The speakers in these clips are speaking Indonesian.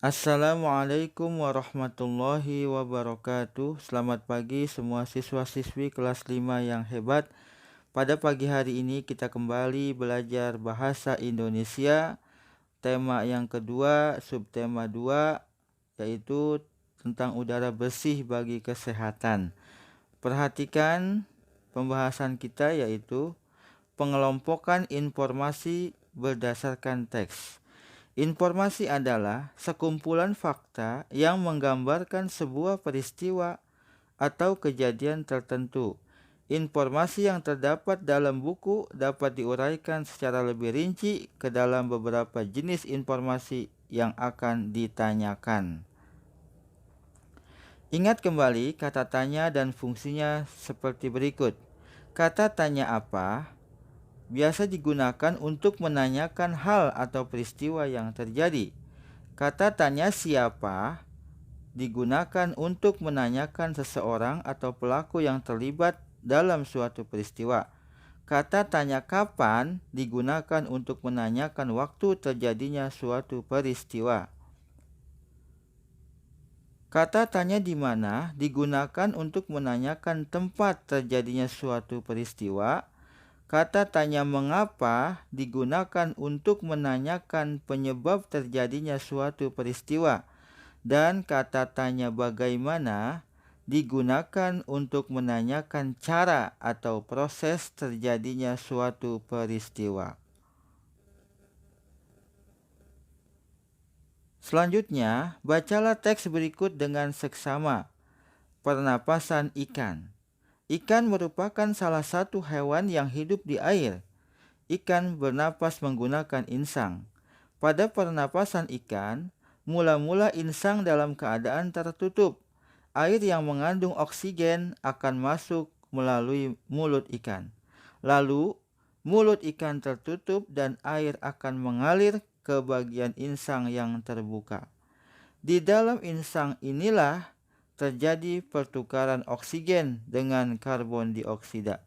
Assalamualaikum warahmatullahi wabarakatuh. Selamat pagi semua siswa-siswi kelas 5 yang hebat. Pada pagi hari ini kita kembali belajar bahasa Indonesia. Tema yang kedua, subtema 2, yaitu tentang udara bersih bagi kesehatan. Perhatikan pembahasan kita, yaitu pengelompokan informasi berdasarkan teks. Informasi adalah sekumpulan fakta yang menggambarkan sebuah peristiwa atau kejadian tertentu. Informasi yang terdapat dalam buku dapat diuraikan secara lebih rinci ke dalam beberapa jenis informasi yang akan ditanyakan. Ingat kembali kata tanya dan fungsinya seperti berikut. Kata tanya apa biasa digunakan untuk menanyakan hal atau peristiwa yang terjadi. Kata tanya siapa digunakan untuk menanyakan seseorang atau pelaku yang terlibat dalam suatu peristiwa. Kata tanya kapan digunakan untuk menanyakan waktu terjadinya suatu peristiwa. Kata tanya di mana digunakan untuk menanyakan tempat terjadinya suatu peristiwa. Kata tanya mengapa digunakan untuk menanyakan penyebab terjadinya suatu peristiwa. Dan kata tanya bagaimana digunakan untuk menanyakan cara atau proses terjadinya suatu peristiwa. Selanjutnya, bacalah teks berikut dengan seksama. Pernapasan ikan. Ikan merupakan salah satu hewan yang hidup di air. Ikan bernapas menggunakan insang. Pada pernapasan ikan, mula-mula insang dalam keadaan tertutup. Air yang mengandung oksigen akan masuk melalui mulut ikan. Lalu, mulut ikan tertutup dan air akan mengalir ke bagian insang yang terbuka. Di dalam insang inilah terjadi pertukaran oksigen dengan karbon dioksida.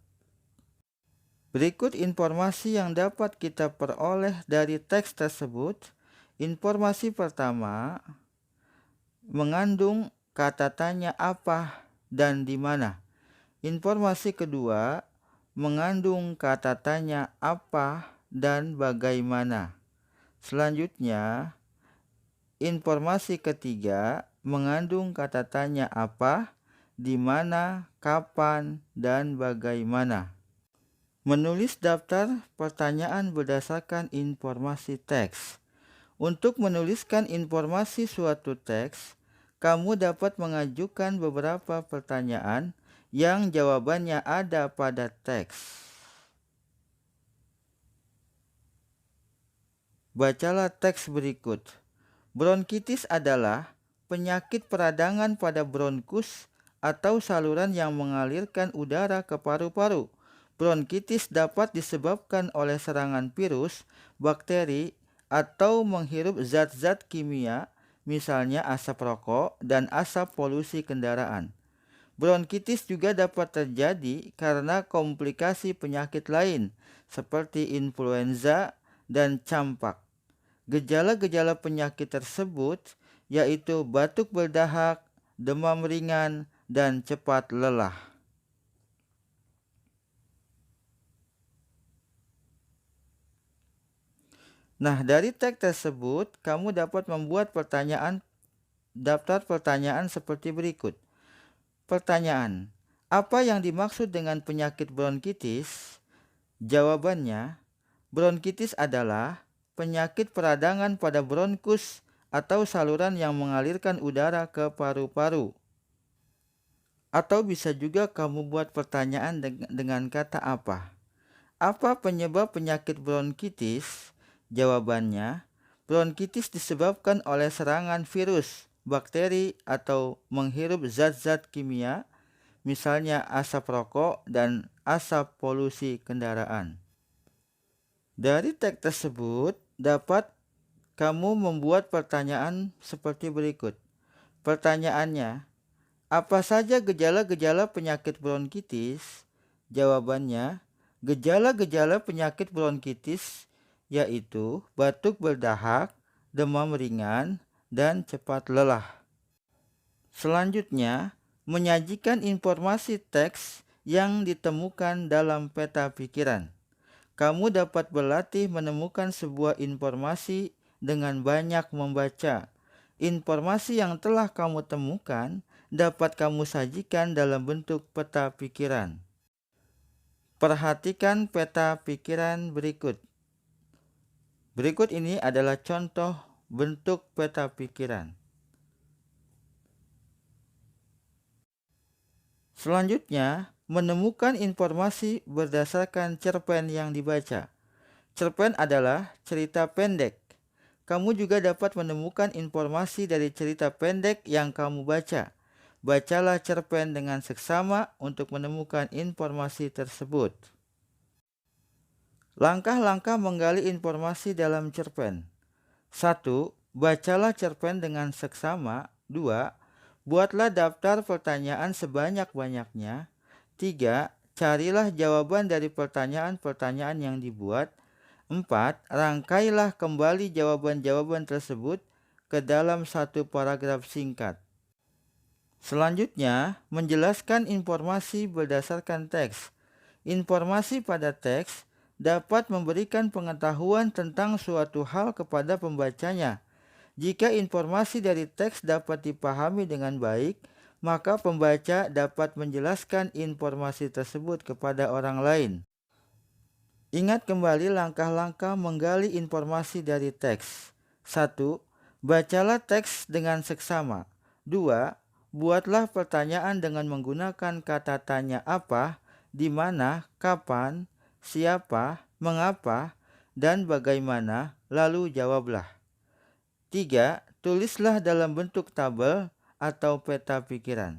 Berikut informasi yang dapat kita peroleh dari teks tersebut. Informasi pertama mengandung kata tanya apa dan di mana. Informasi kedua mengandung kata tanya apa dan bagaimana. Selanjutnya, informasi ketiga mengandung kata tanya apa, di mana, kapan, dan bagaimana. Menulis daftar pertanyaan berdasarkan informasi teks. Untuk menuliskan informasi suatu teks, kamu dapat mengajukan beberapa pertanyaan yang jawabannya ada pada teks. Bacalah teks berikut. Bronkitis adalah penyakit peradangan pada bronkus atau saluran yang mengalirkan udara ke paru-paru. Bronkitis dapat disebabkan oleh serangan virus, bakteri, atau menghirup zat-zat kimia, misalnya asap rokok dan asap polusi kendaraan. Bronkitis juga dapat terjadi karena komplikasi penyakit lain seperti influenza dan campak. Gejala-gejala penyakit tersebut yaitu batuk berdahak, demam ringan, dan cepat lelah. Nah, dari teks tersebut, kamu dapat membuat daftar pertanyaan seperti berikut. Pertanyaan, apa yang dimaksud dengan penyakit bronkitis? Jawabannya, bronkitis adalah penyakit peradangan pada bronkus atau saluran yang mengalirkan udara ke paru-paru. Atau bisa juga kamu buat pertanyaan dengan kata apa? Apa penyebab penyakit bronkitis? Jawabannya, bronkitis disebabkan oleh serangan virus, bakteri, atau menghirup zat-zat kimia, misalnya asap rokok dan asap polusi kendaraan. Dari teks tersebut, dapat kamu membuat pertanyaan seperti berikut. Pertanyaannya, apa saja gejala-gejala penyakit bronkitis? Jawabannya, gejala-gejala penyakit bronkitis yaitu batuk berdahak, demam ringan, dan cepat lelah. Selanjutnya, menyajikan informasi teks yang ditemukan dalam peta pikiran. Kamu dapat berlatih menemukan sebuah informasi dengan banyak membaca. Informasi yang telah kamu temukan dapat kamu sajikan dalam bentuk peta pikiran. Perhatikan peta pikiran berikut. Berikut ini adalah contoh bentuk peta pikiran. Selanjutnya, menemukan informasi berdasarkan cerpen yang dibaca. Cerpen adalah cerita pendek. Kamu juga dapat menemukan informasi dari cerita pendek yang kamu baca. Bacalah cerpen dengan seksama untuk menemukan informasi tersebut. Langkah-langkah menggali informasi dalam cerpen. 1. Bacalah cerpen dengan seksama. 2. Buatlah daftar pertanyaan sebanyak-banyaknya. 3. Carilah jawaban dari pertanyaan-pertanyaan yang dibuat. 4. Rangkailah kembali jawaban-jawaban tersebut ke dalam satu paragraf singkat. Selanjutnya, menjelaskan informasi berdasarkan teks. Informasi pada teks dapat memberikan pengetahuan tentang suatu hal kepada pembacanya. Jika informasi dari teks dapat dipahami dengan baik, maka pembaca dapat menjelaskan informasi tersebut kepada orang lain. Ingat kembali langkah-langkah menggali informasi dari teks. 1. Bacalah teks dengan seksama. 2. Buatlah pertanyaan dengan menggunakan kata tanya apa, di mana, kapan, siapa, mengapa, dan bagaimana, lalu jawablah. 3. Tulislah dalam bentuk tabel atau peta pikiran.